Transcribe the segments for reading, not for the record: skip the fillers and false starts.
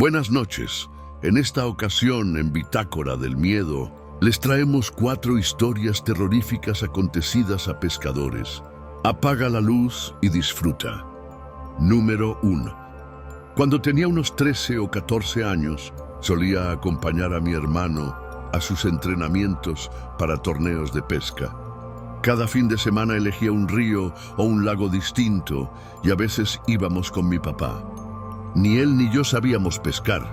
Buenas noches. En esta ocasión, en Bitácora del Miedo, les traemos 4 historias terroríficas acontecidas a pescadores. Apaga la luz y disfruta. Número 1. Cuando tenía unos 13 o 14 años, solía acompañar a mi hermano a sus entrenamientos para torneos de pesca. Cada fin de semana elegía un río o un lago distinto y a veces íbamos con mi papá. Ni él ni yo sabíamos pescar,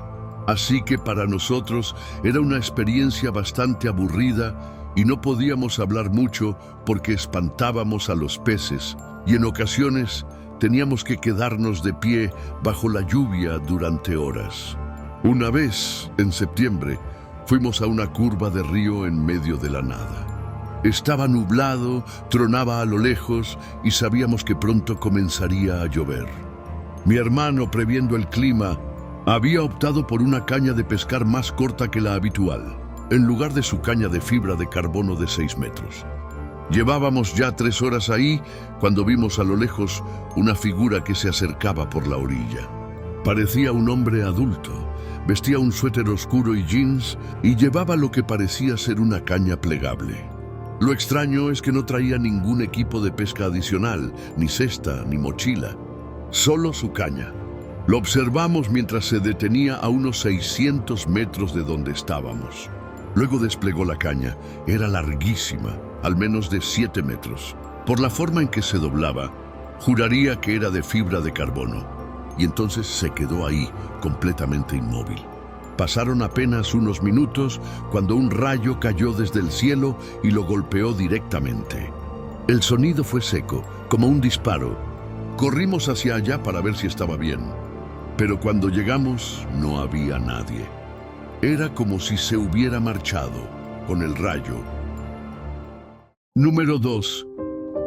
así que para nosotros era una experiencia bastante aburrida y no podíamos hablar mucho porque espantábamos a los peces y en ocasiones teníamos que quedarnos de pie bajo la lluvia durante horas. Una vez, en septiembre, fuimos a una curva de río en medio de la nada. Estaba nublado, tronaba a lo lejos y sabíamos que pronto comenzaría a llover. Mi hermano, previendo el clima, había optado por una caña de pescar más corta que la habitual, en lugar de su caña de fibra de carbono de 6 metros. Llevábamos ya 3 horas ahí cuando vimos a lo lejos una figura que se acercaba por la orilla. Parecía un hombre adulto, vestía un suéter oscuro y jeans y llevaba lo que parecía ser una caña plegable. Lo extraño es que no traía ningún equipo de pesca adicional, ni cesta, ni mochila. Solo su caña. Lo observamos mientras se detenía a unos 600 metros de donde estábamos. Luego desplegó la caña. Era larguísima, al menos de 7 metros. Por la forma en que se doblaba, juraría que era de fibra de carbono. Y entonces se quedó ahí, completamente inmóvil. Pasaron apenas unos minutos cuando un rayo cayó desde el cielo y lo golpeó directamente. El sonido fue seco, como un disparo. Corrimos hacia allá para ver si estaba bien, pero cuando llegamos no había nadie. Era como si se hubiera marchado con el rayo. Número 2.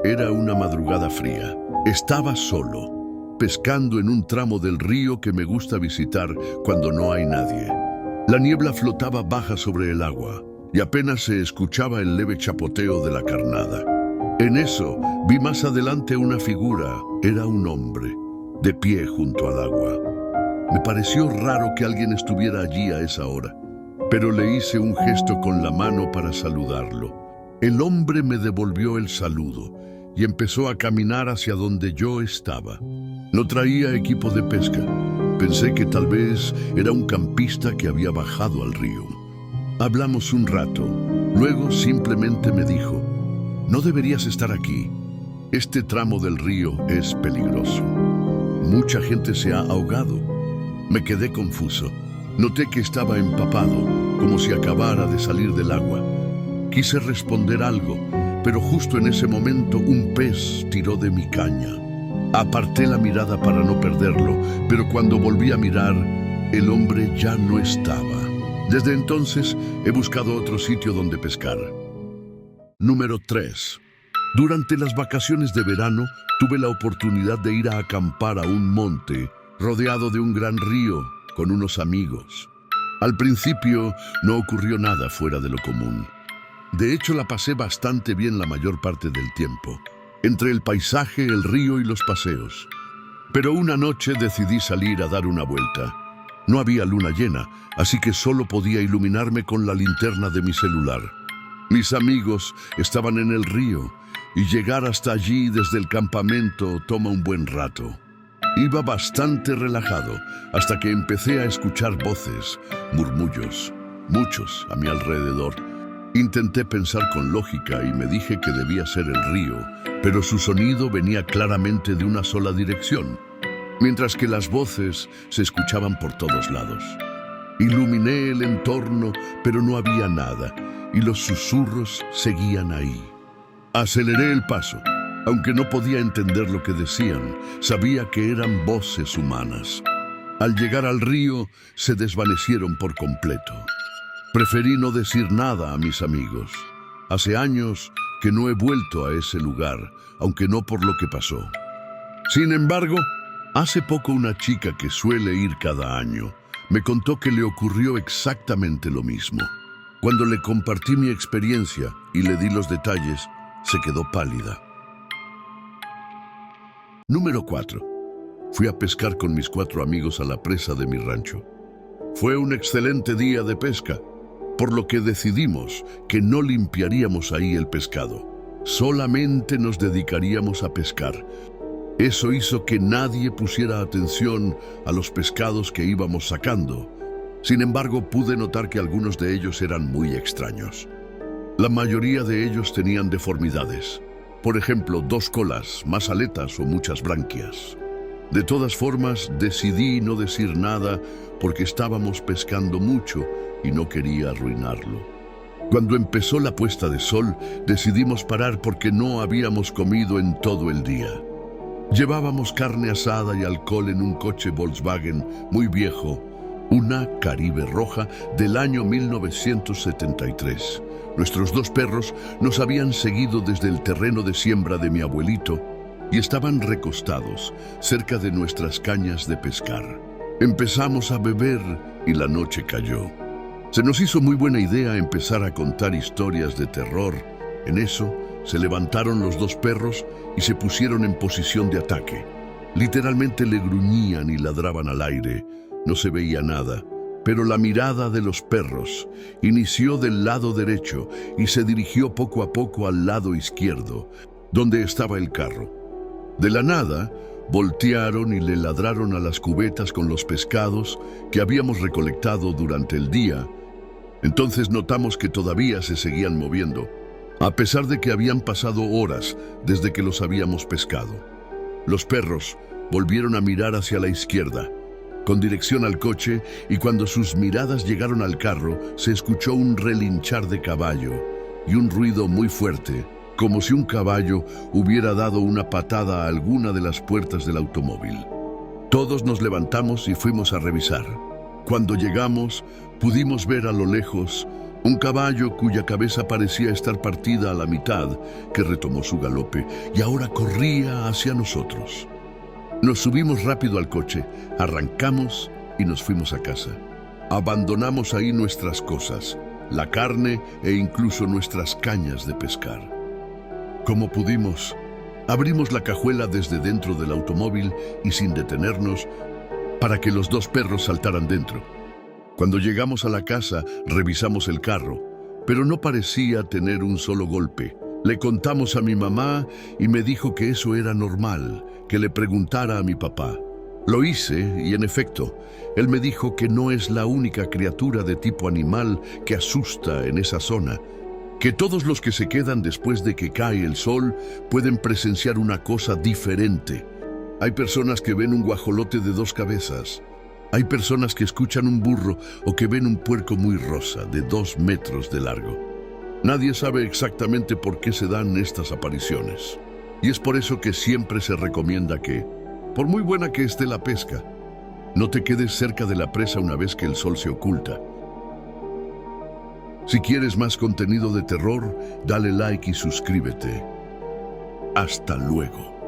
Era una madrugada fría. Estaba solo, pescando en un tramo del río que me gusta visitar cuando no hay nadie. La niebla flotaba baja sobre el agua y apenas se escuchaba el leve chapoteo de la carnada. En eso, vi más adelante una figura. Era un hombre, de pie junto al agua. Me pareció raro que alguien estuviera allí a esa hora, pero le hice un gesto con la mano para saludarlo. El hombre me devolvió el saludo y empezó a caminar hacia donde yo estaba. No traía equipo de pesca. Pensé que tal vez era un campista que había bajado al río. Hablamos un rato. Luego simplemente me dijo: "No deberías estar aquí. Este tramo del río es peligroso. Mucha gente se ha ahogado". Me quedé confuso. Noté que estaba empapado, como si acabara de salir del agua. Quise responder algo, pero justo en ese momento un pez tiró de mi caña. Aparté la mirada para no perderlo, pero cuando volví a mirar, el hombre ya no estaba. Desde entonces he buscado otro sitio donde pescar. Número 3. Durante las vacaciones de verano, tuve la oportunidad de ir a acampar a un monte, rodeado de un gran río, con unos amigos. Al principio, no ocurrió nada fuera de lo común. De hecho, la pasé bastante bien la mayor parte del tiempo, entre el paisaje, el río y los paseos. Pero una noche decidí salir a dar una vuelta. No había luna llena, así que solo podía iluminarme con la linterna de mi celular. Mis amigos estaban en el río, y llegar hasta allí desde el campamento toma un buen rato. Iba bastante relajado hasta que empecé a escuchar voces, murmullos, muchos a mi alrededor. Intenté pensar con lógica y me dije que debía ser el río, pero su sonido venía claramente de una sola dirección, mientras que las voces se escuchaban por todos lados. Iluminé el entorno, pero no había nada, y los susurros seguían ahí. Aceleré el paso. Aunque no podía entender lo que decían, sabía que eran voces humanas. Al llegar al río, se desvanecieron por completo. Preferí no decir nada a mis amigos. Hace años que no he vuelto a ese lugar, aunque no por lo que pasó. Sin embargo, hace poco una chica que suele ir cada año me contó que le ocurrió exactamente lo mismo. Cuando le compartí mi experiencia y le di los detalles, se quedó pálida. Número 4. Fui a pescar con mis 4 amigos a la presa de mi rancho. Fue un excelente día de pesca, por lo que decidimos que no limpiaríamos ahí el pescado. Solamente nos dedicaríamos a pescar. Eso hizo que nadie pusiera atención a los pescados que íbamos sacando. Sin embargo, pude notar que algunos de ellos eran muy extraños. La mayoría de ellos tenían deformidades. Por ejemplo, 2 colas, más aletas o muchas branquias. De todas formas, decidí no decir nada porque estábamos pescando mucho y no quería arruinarlo. Cuando empezó la puesta de sol, decidimos parar porque no habíamos comido en todo el día. Llevábamos carne asada y alcohol en un coche Volkswagen muy viejo, una Caribe roja del año 1973. Nuestros 2 perros nos habían seguido desde el terreno de siembra de mi abuelito y estaban recostados cerca de nuestras cañas de pescar. Empezamos a beber y la noche cayó. Se nos hizo muy buena idea empezar a contar historias de terror. En eso, se levantaron los 2 perros y se pusieron en posición de ataque. Literalmente le gruñían y ladraban al aire. No se veía nada, pero la mirada de los perros inició del lado derecho y se dirigió poco a poco al lado izquierdo, donde estaba el carro. De la nada, voltearon y le ladraron a las cubetas con los pescados que habíamos recolectado durante el día. Entonces notamos que todavía se seguían moviendo, a pesar de que habían pasado horas desde que los habíamos pescado. Los perros volvieron a mirar hacia la izquierda, con dirección al coche, y cuando sus miradas llegaron al carro, se escuchó un relinchar de caballo y un ruido muy fuerte, como si un caballo hubiera dado una patada a alguna de las puertas del automóvil. Todos nos levantamos y fuimos a revisar. Cuando llegamos, pudimos ver a lo lejos un caballo cuya cabeza parecía estar partida a la mitad, que retomó su galope y ahora corría hacia nosotros. Nos subimos rápido al coche, arrancamos y nos fuimos a casa. Abandonamos ahí nuestras cosas, la carne e incluso nuestras cañas de pescar. Como pudimos, abrimos la cajuela desde dentro del automóvil y sin detenernos, para que los 2 perros saltaran dentro. Cuando llegamos a la casa, revisamos el carro, pero no parecía tener un solo golpe. Le contamos a mi mamá y me dijo que eso era normal, que le preguntara a mi papá. Lo hice y en efecto, él me dijo que no es la única criatura de tipo animal que asusta en esa zona, que todos los que se quedan después de que cae el sol pueden presenciar una cosa diferente. Hay personas que ven un guajolote de 2 cabezas. Hay personas que escuchan un burro o que ven un puerco muy rosa de 2 metros de largo. Nadie sabe exactamente por qué se dan estas apariciones. Y es por eso que siempre se recomienda que, por muy buena que esté la pesca, no te quedes cerca de la presa una vez que el sol se oculta. Si quieres más contenido de terror, dale like y suscríbete. Hasta luego.